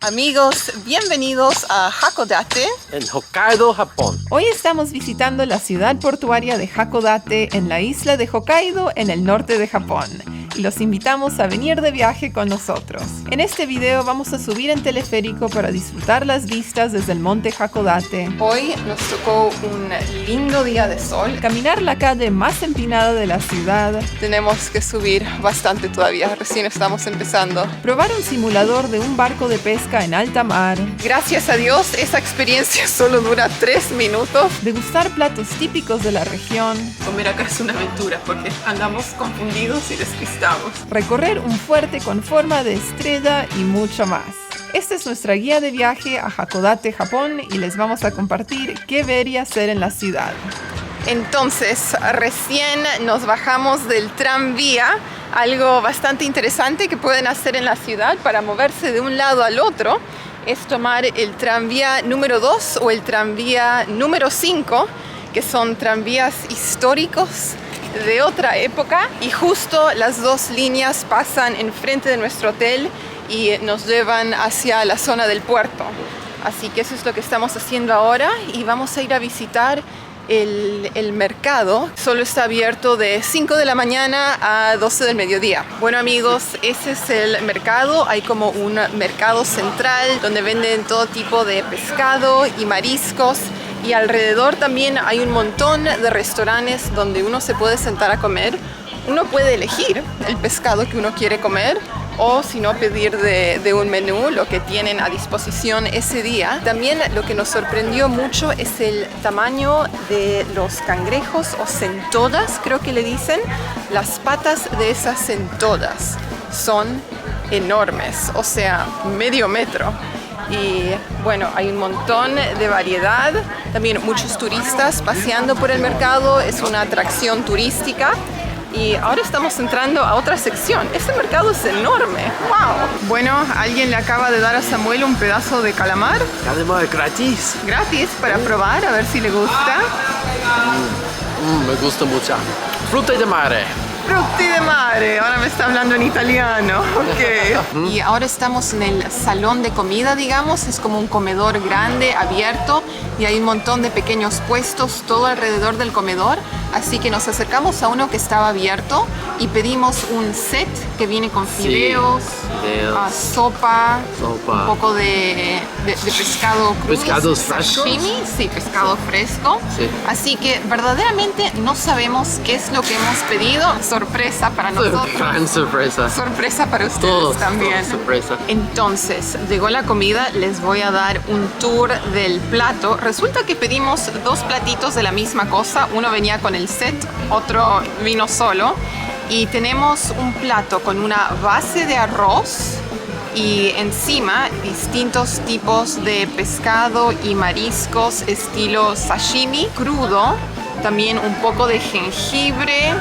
Amigos, bienvenidos a Hakodate, en Hokkaido, Japón. Hoy estamos visitando la ciudad portuaria de Hakodate en la isla de Hokkaido, en el norte de Japón. Y los invitamos a venir de viaje con nosotros. En este video vamos a subir en teleférico para disfrutar las vistas desde el monte Hakodate. Hoy nos tocó un lindo día de sol. Caminar la calle más empinada de la ciudad. Tenemos que subir bastante todavía, recién estamos empezando. Probar un simulador de un barco de pesca en alta mar. Gracias a Dios, esa experiencia solo dura 3 minutos. Degustar platos típicos de la región. Comer acá es una aventura porque andamos confundidos y despistados. Recorrer un fuerte con forma de estrella y mucho más. Esta es nuestra guía de viaje a Hakodate, Japón, y les vamos a compartir qué ver y hacer en la ciudad. Entonces, recién nos bajamos del tranvía. Algo bastante interesante que pueden hacer en la ciudad para moverse de un lado al otro es tomar el tranvía número 2 o el tranvía número 5, que son tranvías históricos de otra época, y justo las dos líneas pasan enfrente de nuestro hotel y nos llevan hacia la zona del puerto. Así que eso es lo que estamos haciendo ahora y vamos a ir a visitar el mercado. Solo está abierto de 5 de la mañana a 12 del mediodía. Bueno amigos, ese es el mercado. Hay como un mercado central donde venden todo tipo de pescado y mariscos. Y alrededor también hay un montón de restaurantes donde uno se puede sentar a comer. Uno puede elegir el pescado que uno quiere comer o si no pedir de un menú lo que tienen a disposición ese día. También lo que nos sorprendió mucho es el tamaño de los cangrejos o centodas, creo que le dicen. Las patas de esas centodas son enormes, o sea, medio metro. Y bueno, hay un montón de variedad, también muchos turistas paseando por el mercado, es una atracción turística. Y ahora estamos entrando a otra sección. Este mercado es enorme. ¡Wow! Bueno, alguien le acaba de dar a Samuel un pedazo de calamar. Calamar gratis. Gratis para probar, a ver si le gusta. Me gusta mucho. Fruta de mare. Frutti de mare, ahora me está hablando en italiano. Ok. Y ahora estamos en el salón de comida, digamos. Es como un comedor grande, abierto. Y hay un montón de pequeños puestos todo alrededor del comedor. Así que nos acercamos a uno que estaba abierto y pedimos un set que viene con fideos, sopa, un poco de pescado crudo. ¿Pescados frescos? Sashimi, sí, pescado fresco. Sí. Así que verdaderamente no sabemos qué es lo que hemos pedido. Sorpresa para nosotros. Gran sorpresa. Sorpresa para ustedes Todos, también. sorpresa. Entonces, llegó la comida, les voy a dar un tour del plato. Resulta que pedimos 2 platitos de la misma cosa. Uno venía con el set, otro vino solo. Y tenemos un plato con una base de arroz y encima distintos tipos de pescado y mariscos estilo sashimi crudo. También un poco de jengibre.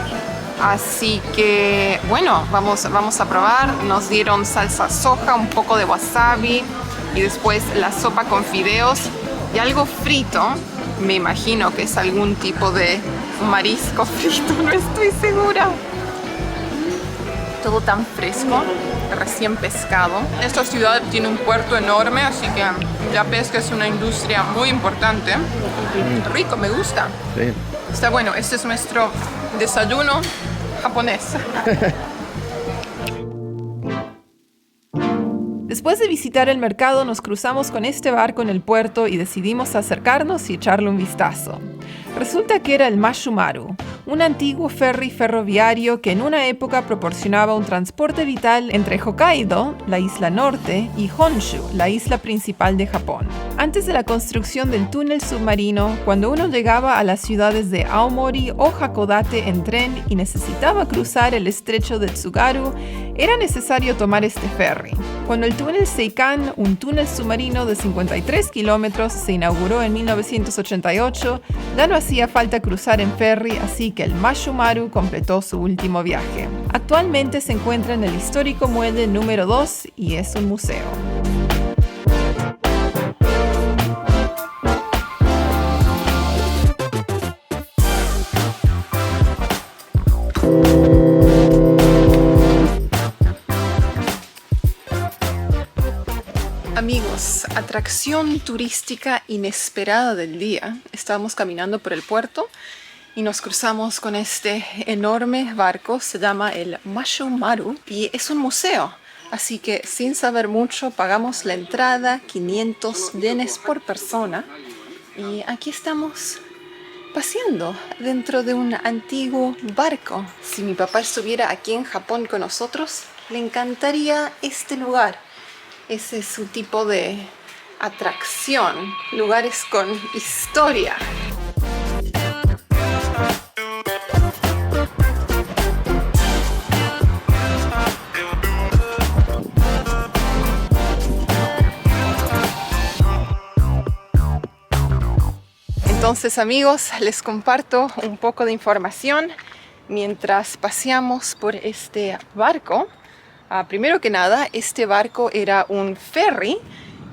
Así que, bueno, vamos a probar. Nos dieron salsa soja, un poco de wasabi y después la sopa con fideos y algo frito. Me imagino que es algún tipo de marisco frito, no estoy segura. Todo tan fresco, recién pescado. Esta ciudad tiene un puerto enorme, así que la pesca es una industria muy importante. Rico, me gusta. Sí. Está bueno, este es nuestro desayuno japonés. Después de visitar el mercado, nos cruzamos con este barco en el puerto y decidimos acercarnos y echarle un vistazo. Resulta que era el Mashumaru, un antiguo ferry ferroviario que en una época proporcionaba un transporte vital entre Hokkaido, la isla norte, y Honshu, la isla principal de Japón. Antes de la construcción del túnel submarino, cuando uno llegaba a las ciudades de Aomori o Hakodate en tren y necesitaba cruzar el estrecho de Tsugaru, era necesario tomar este ferry. Cuando el túnel Seikan, un túnel submarino de 53 kilómetros, se inauguró en 1988, ya no hacía falta cruzar en ferry, así que el Mashumaru completó su último viaje. Actualmente se encuentra en el histórico muelle número 2 y es un museo. Amigos, atracción turística inesperada del día. Estábamos caminando por el puerto y nos cruzamos con este enorme barco. Se llama el Mashu Maru y es un museo. Así que sin saber mucho pagamos la entrada, 500 yenes por persona. Y aquí estamos paseando dentro de un antiguo barco. Si mi papá estuviera aquí en Japón con nosotros, le encantaría este lugar. Ese es su tipo de atracción, lugares con historia. Entonces, amigos, les comparto un poco de información mientras paseamos por este barco. Primero que nada, este barco era un ferry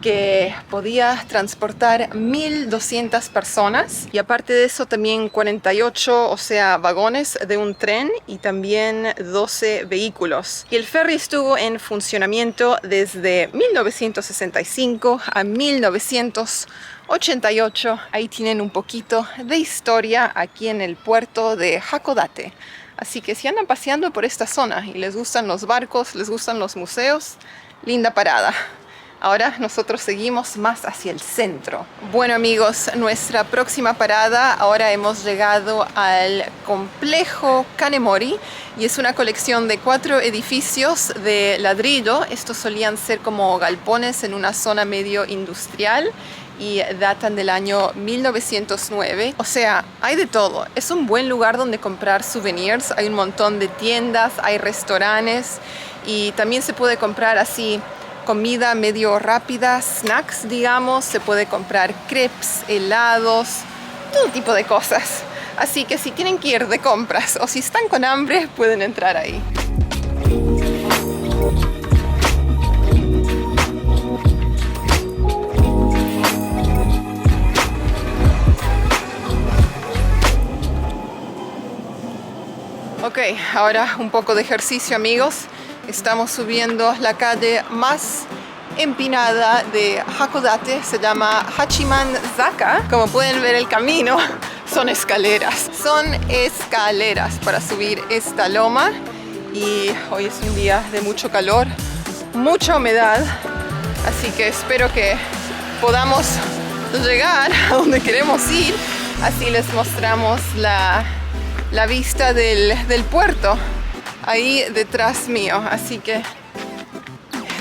que podía transportar 1.200 personas y aparte de eso también 48, o sea, vagones de un tren y también 12 vehículos. Y el ferry estuvo en funcionamiento desde 1965 a 1988. Ahí tienen un poquito de historia aquí en el puerto de Hakodate. Así que si andan paseando por esta zona y les gustan los barcos, les gustan los museos, linda parada. Ahora nosotros seguimos más hacia el centro. Bueno, amigos, nuestra próxima parada, ahora hemos llegado al complejo Kanemori y es una colección de 4 edificios de ladrillo. Estos solían ser como galpones en una zona medio industrial y datan del año 1909. O sea, hay de todo. Es un buen lugar donde comprar souvenirs. Hay un montón de tiendas, hay restaurantes y también se puede comprar así comida medio rápida, snacks, digamos. Se puede comprar crepes, helados, todo tipo de cosas. Así que si tienen que ir de compras o si están con hambre, pueden entrar ahí. Ok, ahora un poco de ejercicio, amigos. Estamos subiendo la calle más empinada de Hakodate. Se llama Hachiman-zaka. Como pueden ver, el camino son escaleras. Son escaleras para subir esta loma. Y hoy es un día de mucho calor, mucha humedad. Así que espero que podamos llegar a donde queremos ir. Así les mostramos la vista del puerto ahí detrás mío. Así que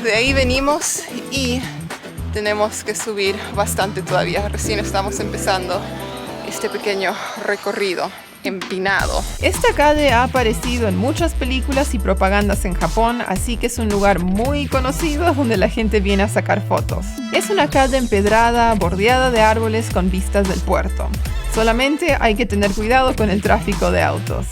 de ahí venimos y tenemos que subir bastante todavía. Recién estamos empezando este pequeño recorrido empinado. Esta calle ha aparecido en muchas películas y propagandas en Japón, así que es un lugar muy conocido donde la gente viene a sacar fotos. Es una calle empedrada, bordeada de árboles con vistas del puerto. Solamente hay que tener cuidado con el tráfico de autos.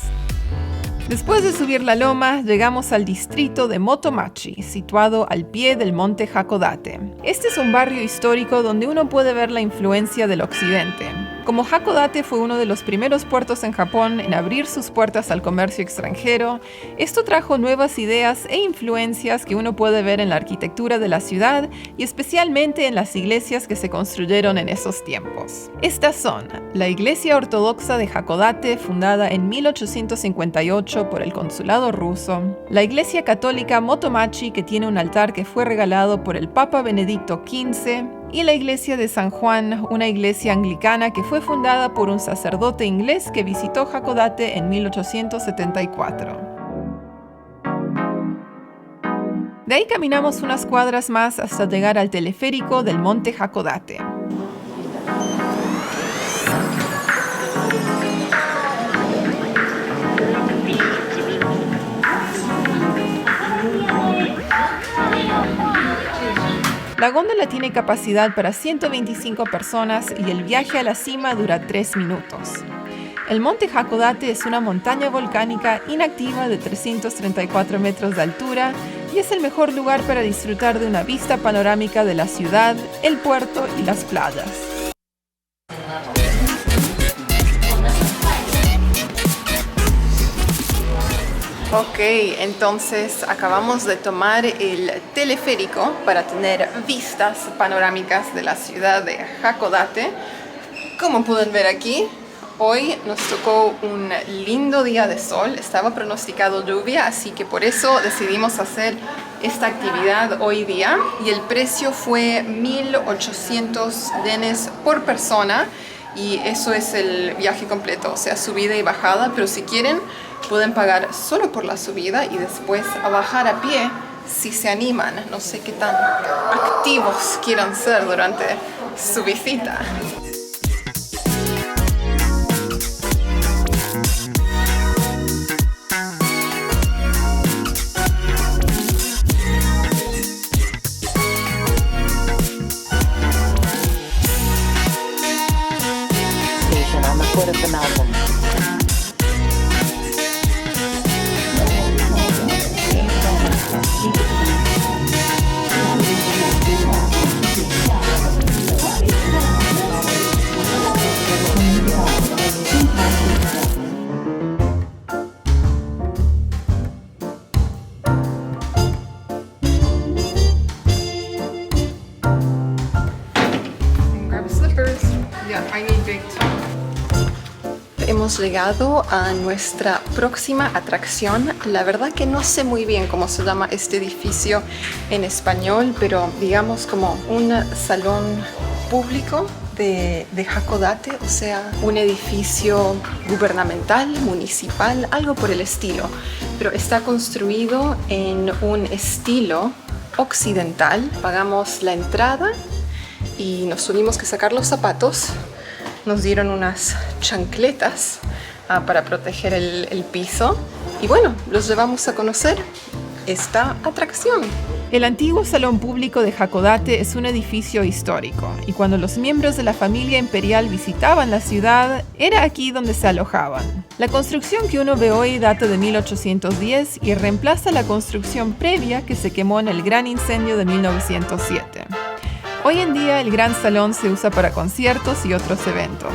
Después de subir la loma, llegamos al distrito de Motomachi, situado al pie del monte Hakodate. Este es un barrio histórico donde uno puede ver la influencia del occidente. Como Hakodate fue uno de los primeros puertos en Japón en abrir sus puertas al comercio extranjero, esto trajo nuevas ideas e influencias que uno puede ver en la arquitectura de la ciudad y especialmente en las iglesias que se construyeron en esos tiempos. Estas son la Iglesia Ortodoxa de Hakodate, fundada en 1858 por el consulado ruso, la Iglesia Católica Motomachi, que tiene un altar que fue regalado por el Papa Benedicto XV, y la iglesia de San Juan, una iglesia anglicana que fue fundada por un sacerdote inglés que visitó Hakodate en 1874. De ahí caminamos unas cuadras más hasta llegar al teleférico del monte Hakodate. La góndola tiene capacidad para 125 personas y el viaje a la cima dura 3 minutos. El monte Hakodate es una montaña volcánica inactiva de 334 metros de altura y es el mejor lugar para disfrutar de una vista panorámica de la ciudad, el puerto y las playas. Ok, entonces acabamos de tomar el teleférico para tener vistas panorámicas de la ciudad de Hakodate. Como pueden ver aquí, hoy nos tocó un lindo día de sol, estaba pronosticado lluvia, así que por eso decidimos hacer esta actividad hoy día y el precio fue 1.800 yenes por persona y eso es el viaje completo, o sea, subida y bajada, pero si quieren pueden pagar solo por la subida y después a bajar a pie si se animan. No sé qué tan activos quieran ser durante su visita. Station on the foot of the mountain. Grab slippers. Yeah, I need big too. Hemos llegado a nuestra próxima atracción. La verdad que no sé muy bien cómo se llama este edificio en español, pero digamos como un salón público de Hakodate, o sea, un edificio gubernamental, municipal, algo por el estilo. Pero está construido en un estilo occidental. Pagamos la entrada y nos tuvimos que sacar los zapatos. Nos dieron unas chancletas para proteger el piso y bueno, los llevamos a conocer esta atracción. El antiguo Salón Público de Hakodate es un edificio histórico y cuando los miembros de la familia imperial visitaban la ciudad, era aquí donde se alojaban. La construcción que uno ve hoy data de 1810 y reemplaza la construcción previa que se quemó en el gran incendio de 1907. Hoy en día el Gran Salón se usa para conciertos y otros eventos.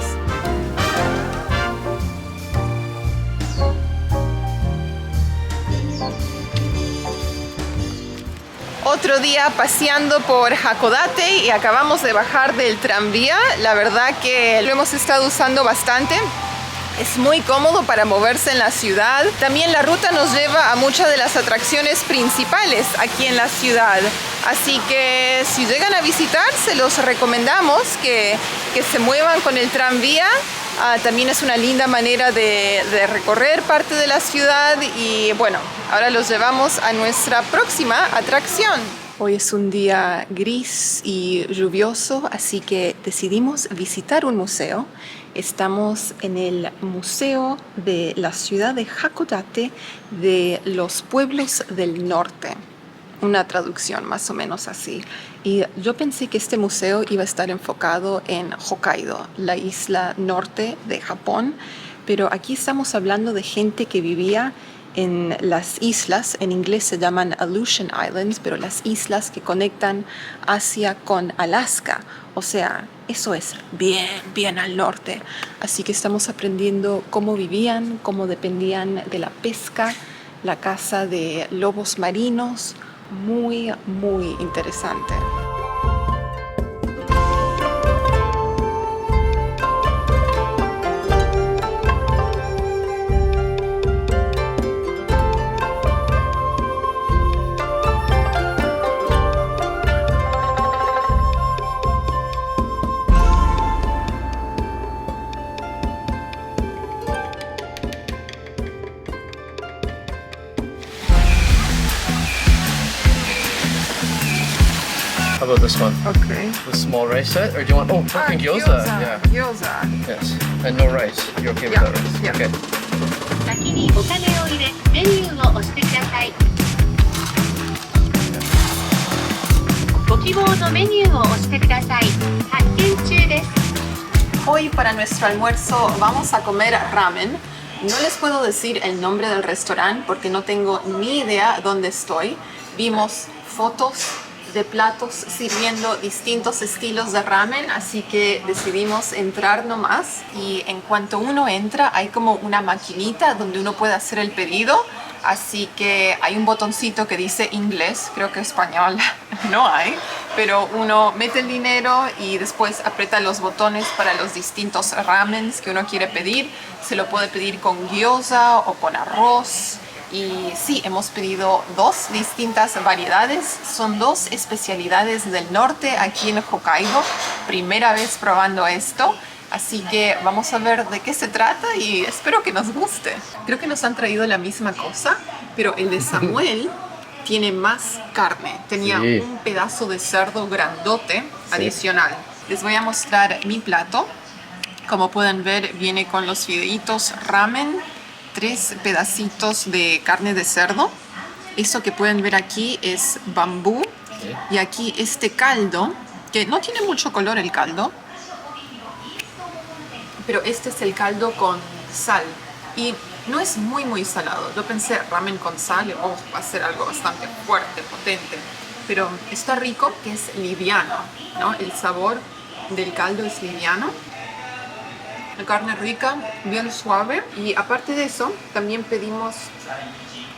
Otro día paseando por Hakodate y acabamos de bajar del tranvía. La verdad que lo hemos estado usando bastante. Es muy cómodo para moverse en la ciudad. También la ruta nos lleva a muchas de las atracciones principales aquí en la ciudad. Así que si llegan a visitar, se los recomendamos que se muevan con el tranvía. También es una linda manera de recorrer parte de la ciudad. Y bueno, ahora los llevamos a nuestra próxima atracción. Hoy es un día gris y lluvioso, así que decidimos visitar un museo. Estamos en el Museo de la ciudad de Hakodate de los pueblos del norte. Una traducción más o menos así. Y yo pensé que este museo iba a estar enfocado en Hokkaido, la isla norte de Japón, pero aquí estamos hablando de gente que vivía en las islas, en inglés se llaman Aleutian Islands, pero las islas que conectan Asia con Alaska. O sea, eso es bien al norte. Así que estamos aprendiendo cómo vivían, cómo dependían de la pesca, la caza de lobos marinos. Muy interesante. How about this one? Okay. The small rice set, or do you want? Oh, fucking gyoza. Yeah. Gyoza. Yes. And no rice. You're okay with Yeah, that rice? yeah. Okay. 先にお金を入れメニューを押してください。ご希望のメニューを押してください。発見中です。 Hoy para nuestro almuerzo vamos a comer ramen. No les puedo decir el nombre del restaurante porque no tengo ni idea dónde estoy. Vimos fotos de platos sirviendo distintos estilos de ramen, así que decidimos entrar nomás y en cuanto uno entra hay como una maquinita donde uno puede hacer el pedido, Así que hay un botoncito que dice inglés, creo que español no hay, pero uno mete el dinero y después aprieta los botones para los distintos ramens que uno quiere pedir. Se lo puede pedir con gyoza o con arroz. Y sí, hemos pedido 2 distintas variedades. Son 2 especialidades del norte aquí en Hokkaido. Primera vez probando esto. Así que vamos a ver de qué se trata y espero que nos guste. Creo que nos han traído la misma cosa, pero el de Samuel tiene más carne. Tenía un pedazo de cerdo grandote adicional. Les voy a mostrar mi plato. Como pueden ver, viene con los fideitos ramen, 3 pedacitos de carne de cerdo. Eso que pueden ver aquí es bambú. Y aquí este caldo, que no tiene mucho color el caldo, pero este es el caldo con sal y no es muy salado. Yo pensé ramen con sal, va a ser algo bastante fuerte, potente, pero está rico, que es liviano, ¿no? El sabor del caldo es liviano, la carne rica, bien suave. Y aparte de eso también pedimos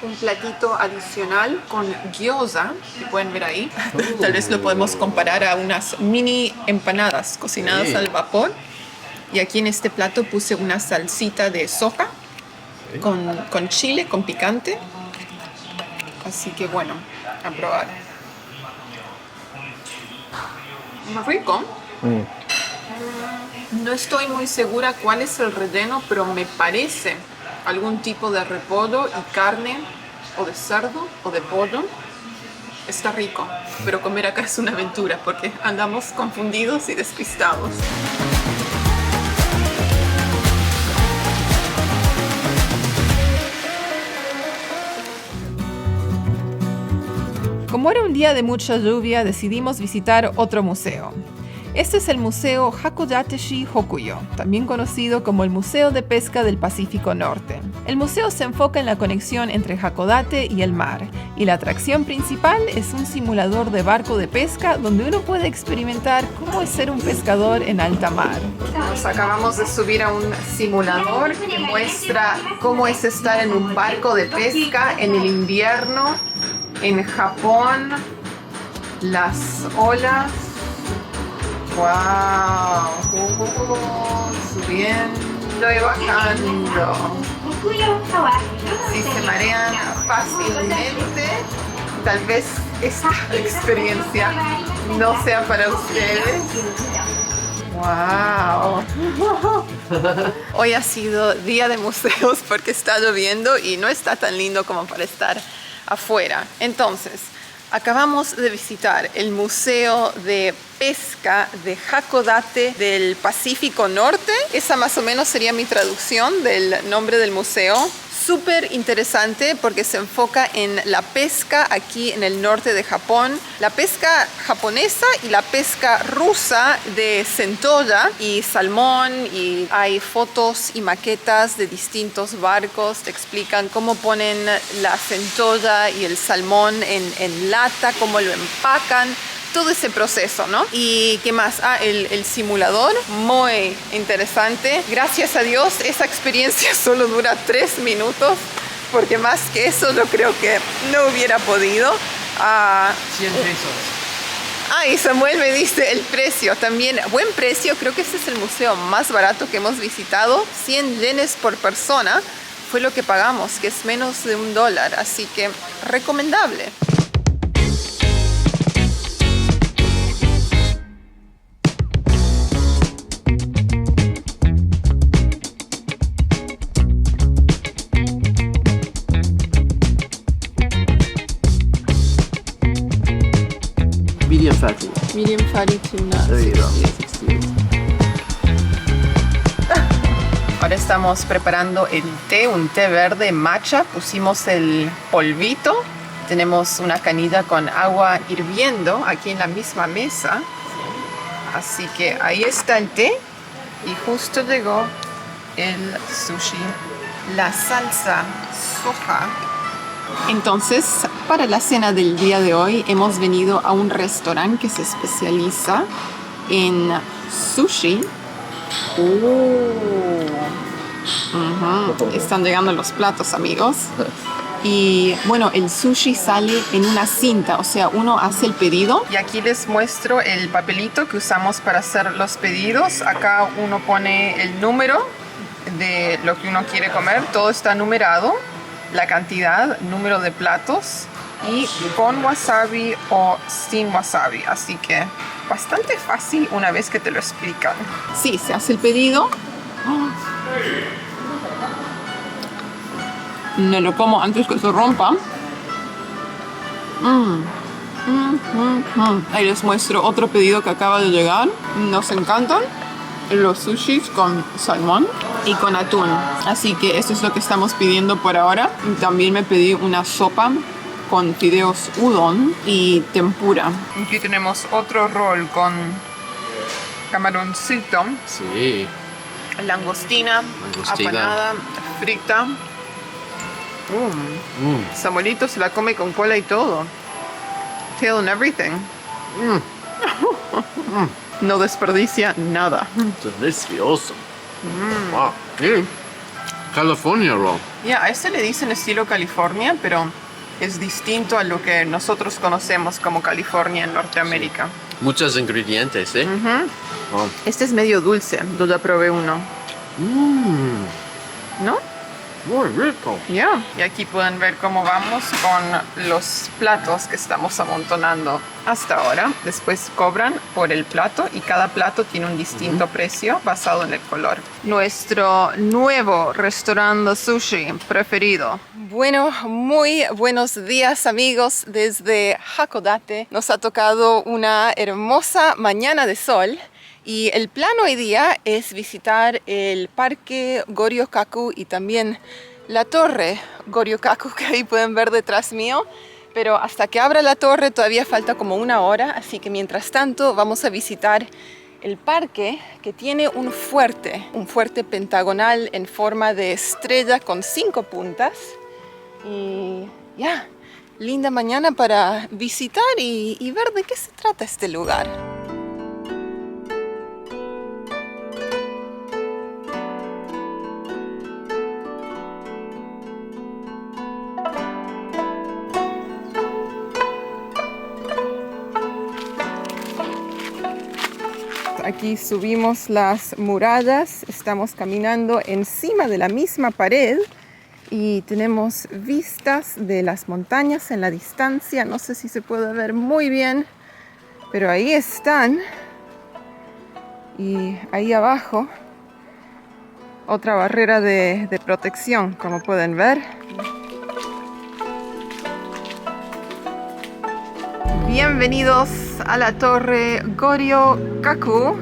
un platito adicional con gyoza, que pueden ver ahí. Tal vez lo podemos comparar a unas mini empanadas cocinadas al vapor. Y aquí en este plato puse una salsita de soja con chile, con picante. Así que bueno, a probar. Muy rico. No estoy muy segura cuál es el relleno, pero me parece algún tipo de repollo y carne, o de cerdo o de pollo. Está rico, pero comer acá es una aventura porque andamos confundidos y despistados. Como era un día de mucha lluvia, decidimos visitar otro museo. Este es el Museo Hakodate-shi Hokuyo, también conocido como el Museo de Pesca del Pacífico Norte. El museo se enfoca en la conexión entre Hakodate y el mar, y la atracción principal es un simulador de barco de pesca donde uno puede experimentar cómo es ser un pescador en alta mar. Nos acabamos de subir a un simulador que muestra cómo es estar en un barco de pesca en el invierno en Japón. Las olas. ¡Wow! Subiendo y bajando. Si se marean fácilmente, tal vez esta experiencia no sea para ustedes. ¡Wow! Hoy ha sido día de museos porque está lloviendo y no está tan lindo como para estar afuera. Entonces, acabamos de visitar el Museo de Pesca de Hakodate del Pacífico Norte. Esa más o menos sería mi traducción del nombre del museo. Súper interesante porque se enfoca en la pesca aquí en el norte de Japón, la pesca japonesa y la pesca rusa de centolla y salmón, y hay fotos y maquetas de distintos barcos. Te explican cómo ponen la centolla y el salmón en lata, cómo lo empacan, todo ese proceso, ¿no? Y qué más, el simulador, muy interesante. Gracias a Dios esa experiencia solo dura 3 minutos, porque más que eso yo creo que no hubiera podido. 100 pesos. Y Samuel me dice el precio también, buen precio. Creo que este es el museo más barato que hemos visitado. 100 yenes por persona fue lo que pagamos, que es menos de $1, así que recomendable. Medium fatty. Medium fatty tuna. There you go. Ahora estamos preparando el té, un té verde matcha. Pusimos el polvito. Tenemos una canilla con agua hirviendo aquí en la misma mesa. Así que ahí está el té. Y justo llegó el sushi. La salsa soja. Entonces, para la cena del día de hoy hemos venido a un restaurante que se especializa en sushi. Están llegando los platos, amigos. Y bueno, el sushi sale en una cinta, o sea, uno hace el pedido. Y aquí les muestro el papelito que usamos para hacer los pedidos. Acá uno pone el número de lo que uno quiere comer. Todo está numerado, la cantidad, número de platos y con wasabi o sin wasabi. Así que bastante fácil una vez que te lo explican. Sí, se hace el pedido. Me lo como antes que se rompa. Ahí les muestro otro pedido que acaba de llegar. Nos encantan los sushis con salmón y con atún. Así que eso es lo que estamos pidiendo por ahora. También me pedí una sopa con fideos udon y tempura. Aquí tenemos otro rol con camaroncito, Sí. langostina, apanada, frita. Samuelito se la come con cola y todo. Tail and everything. No desperdicia nada. Delicioso. Wow. Sí. California roll. Ya, a este le dicen estilo California, pero es distinto a lo que nosotros conocemos como California en Norteamérica. Muchos ingredientes, ¿eh? Wow. Este es medio dulce, yo ya probé uno. ¿No? Muy rico. Ya. Y aquí pueden ver cómo vamos con los platos que estamos amontonando hasta ahora. Después cobran por el plato y cada plato tiene un distinto precio basado en el color. Nuestro nuevo restaurante sushi preferido. Bueno, muy buenos días amigos desde Hakodate. Nos ha tocado una hermosa mañana de sol. Y el plan hoy día es visitar el parque Goryo-kaku y también la torre Goryo-kaku que ahí pueden ver detrás mío. Pero hasta que abra la torre todavía falta como una hora, así que mientras tanto vamos a visitar el parque que tiene un fuerte pentagonal en forma de estrella con 5 puntas. Y ya, linda mañana para visitar y ver de qué se trata este lugar. Aquí subimos las murallas, estamos caminando encima de la misma pared y tenemos vistas de las montañas en la distancia. No sé si se puede ver muy bien, pero ahí están. Y ahí abajo, otra barrera de protección, como pueden ver. Bienvenidos a la torre Goryo-kaku.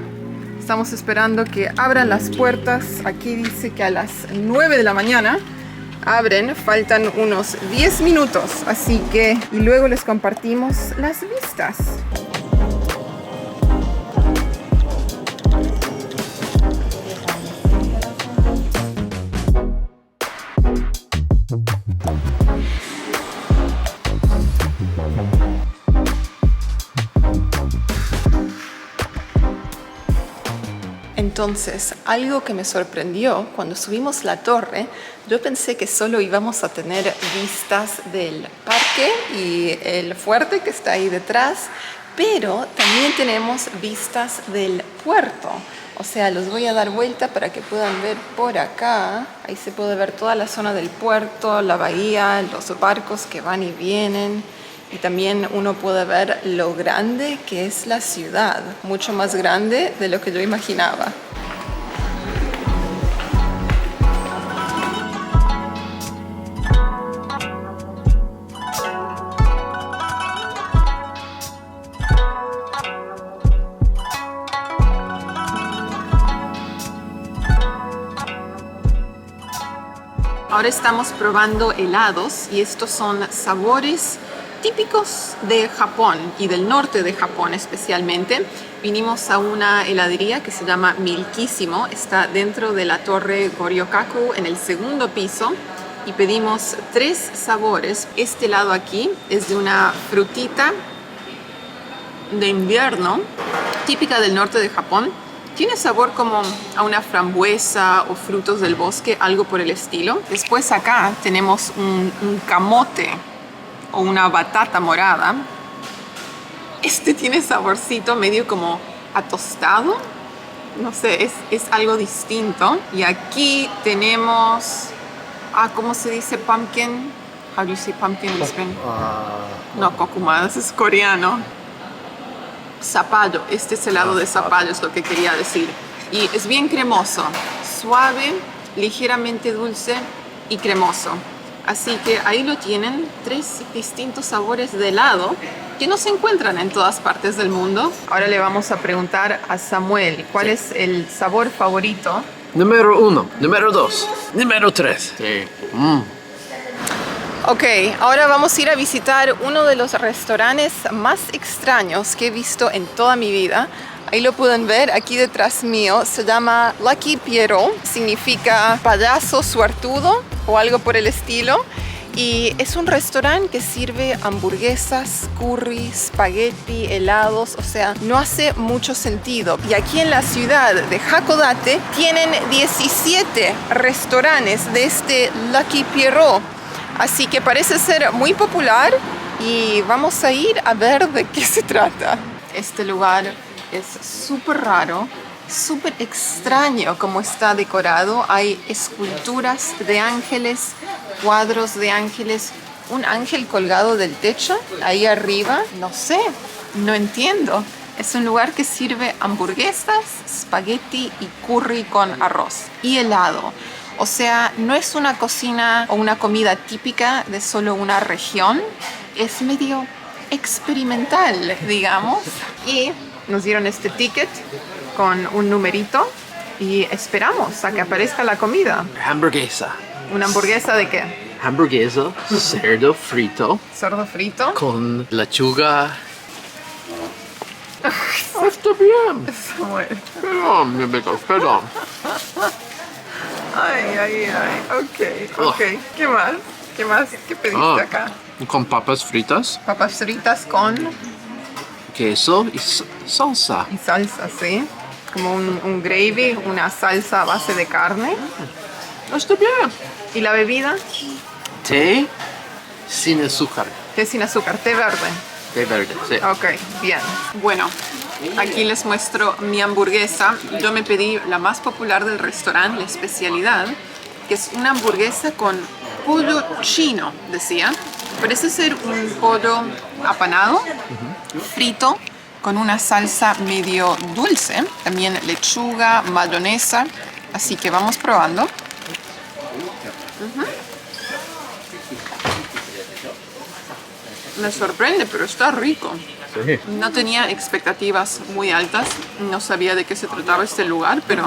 Estamos esperando que abran las puertas. Aquí dice que a las 9 de la mañana abren. Faltan unos 10 minutos. Así que, y luego les compartimos las vistas. Entonces, algo que me sorprendió cuando subimos la torre, yo pensé que solo íbamos a tener vistas del parque y el fuerte que está ahí detrás, pero también tenemos vistas del puerto. O sea, los voy a dar vuelta para que puedan ver por acá. Ahí se puede ver toda la zona del puerto, la bahía, los barcos que van y vienen. Y también uno puede ver lo grande que es la ciudad, mucho más grande de lo que yo imaginaba. Ahora estamos probando helados y estos son sabores típicos de Japón y del norte de Japón especialmente. Vinimos a una heladería que se llama Milkissimo, está dentro de la torre Goryo-kaku en el segundo piso y pedimos 3 sabores. Este helado aquí es de una frutita de invierno típica del norte de Japón Tiene sabor como a una frambuesa o frutos del bosque, algo por el estilo. Después acá tenemos un camote o una batata morada. Este tiene saborcito medio como a tostado. No sé, es algo distinto. Y aquí tenemos... ¿cómo se dice pumpkin? How do you say pumpkin in Spain? No, kokuma, ese es coreano. Zapallo, este es helado de zapallo, es lo que quería decir. Y es bien cremoso, suave, ligeramente dulce y cremoso. Así que ahí lo tienen, 3 distintos sabores de helado que no se encuentran en todas partes del mundo. Ahora le vamos a preguntar a Samuel, ¿cuál es el sabor favorito? Número 1, número 2, número 3. Sí. Ok, ahora vamos a ir a visitar uno de los restaurantes más extraños que he visto en toda mi vida. Ahí lo pueden ver, aquí detrás mío. Se llama Lucky Pierrot, significa payaso suertudo o algo por el estilo. Y es un restaurante que sirve hamburguesas, curry, espagueti, helados, o sea, no hace mucho sentido. Y aquí en la ciudad de Hakodate tienen 17 restaurantes de este Lucky Pierrot. Así que parece ser muy popular y vamos a ir a ver de qué se trata. Este lugar es súper raro, súper extraño como está decorado. Hay esculturas de ángeles, cuadros de ángeles, un ángel colgado del techo, ahí arriba. No sé, no entiendo. Es un lugar que sirve hamburguesas, espagueti y curry con arroz y helado. O sea, no es una cocina o una comida típica de solo una región. Es medio experimental, digamos. Y nos dieron este ticket con un numerito y esperamos a que aparezca la comida. Hamburguesa. ¿Una hamburguesa de qué? Hamburguesa, cerdo frito ¿Cerdo frito? con lechuga. Está bien. Samuel. Perdón, mi amigo, perdón. Ay. Ok. ¿Qué más? ¿Qué pediste acá? Con papas fritas, Papas fritas con... queso y salsa. y salsa, ¿sí? Como un gravy, una salsa a base de carne. Está bien. ¿Y la bebida? Té sin azúcar. Té sin azúcar, té verde. Té verde, sí. Ok, bien. Bueno, aquí les muestro mi hamburguesa. Yo me pedí la más popular del restaurante, la especialidad, que es una hamburguesa con pollo chino, decía. Parece ser un pollo apanado, frito, con una salsa medio dulce. También lechuga, mayonesa. Así que vamos probando. Me sorprende, pero está rico. Sí. No tenía expectativas muy altas, no sabía de qué se trataba este lugar, pero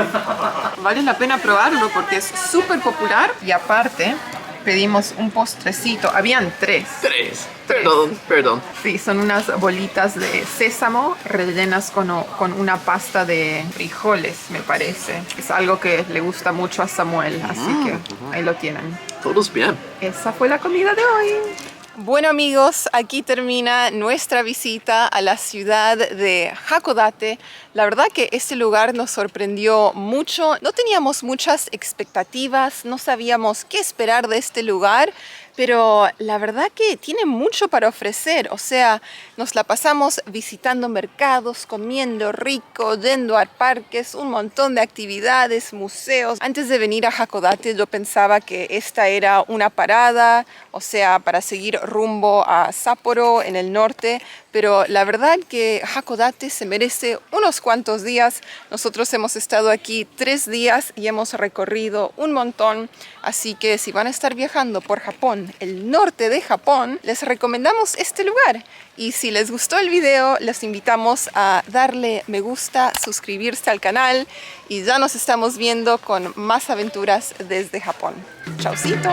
vale la pena probarlo porque es súper popular. Y aparte, pedimos un postrecito, habían 3. Tres. Perdón. Sí, son unas bolitas de sésamo rellenas con una pasta de frijoles, me parece. Es algo que le gusta mucho a Samuel, así que ahí lo tienen. Todos bien. Esa fue la comida de hoy. Bueno amigos, aquí termina nuestra visita a la ciudad de Hakodate. La verdad que este lugar nos sorprendió mucho. No teníamos muchas expectativas, no sabíamos qué esperar de este lugar, pero la verdad que tiene mucho para ofrecer. O sea, nos la pasamos visitando mercados, comiendo rico, yendo a parques, un montón de actividades, museos. Antes de venir a Hakodate yo pensaba que esta era una parada, o sea, para seguir rumbo a Sapporo en el norte, pero la verdad que Hakodate se merece unos cuantos días. Nosotros hemos estado aquí 3 días y hemos recorrido un montón, así que si van a estar viajando por Japón, el norte de Japón, les recomendamos este lugar. Y si les gustó el video, les invitamos a darle me gusta, suscribirse al canal y ya nos estamos viendo con más aventuras desde Japón. Chaucito.